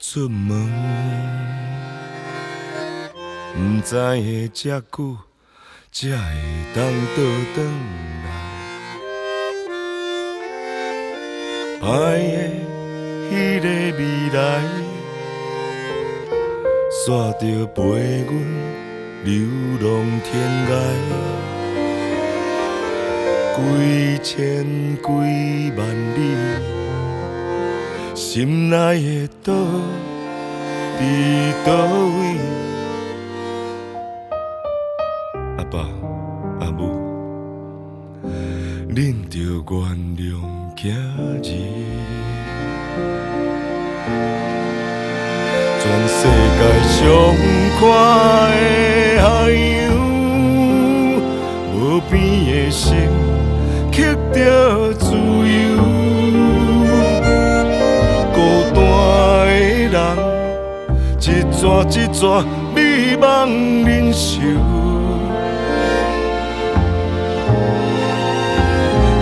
出门，不知会遮久，才会当倒转来。歹的迄个未来，煞着陪阮流浪天涯。几千几万里，心内的岛伫倒位？阿爸阿母，恁着原谅今日。全世界上快的海洋，无边的心。刻着自由，孤单的人，一逝一逝美梦忍受。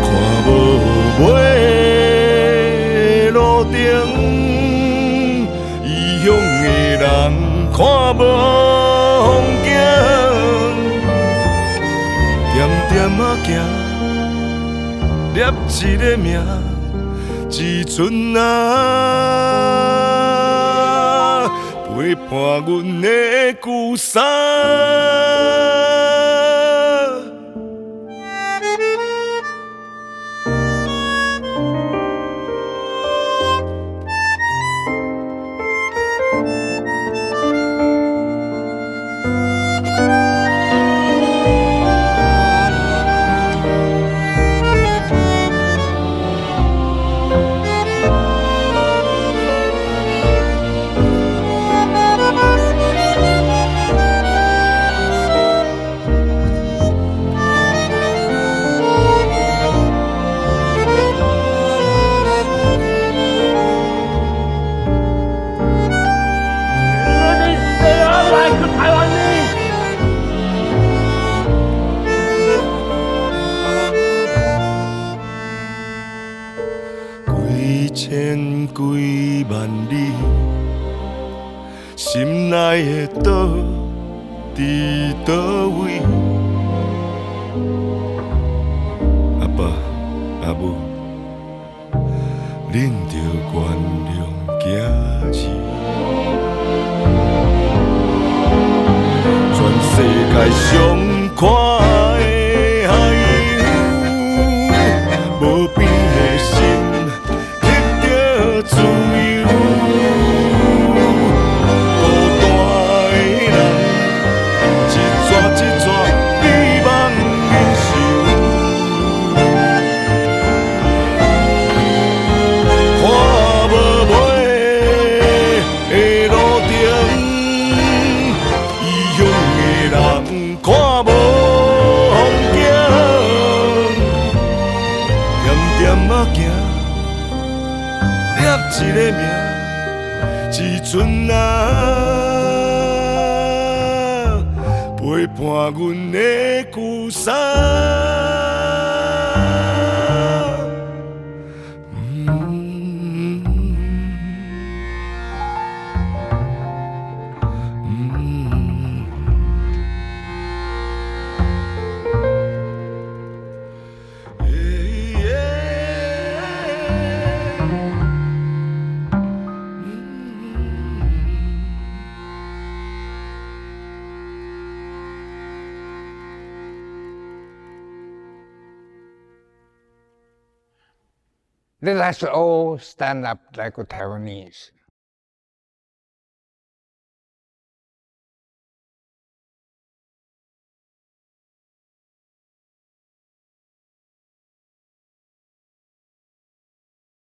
看无尾路顶，异乡的人看无风景，点点仔行。捏一个命，一寸仔陪伴阮的旧衫。几千几万里，心内的岛伫倒位？阿爸阿母，恁着原谅今日。全世界上快的海洋，无边的心。自由，孤单的人，一逝一逝美梦忍受。看无尾的路顶，异乡的人看无风景，点点仔行。一个命，一寸仔陪伴阮的旧衫。Let us all stand up like Taiwanese.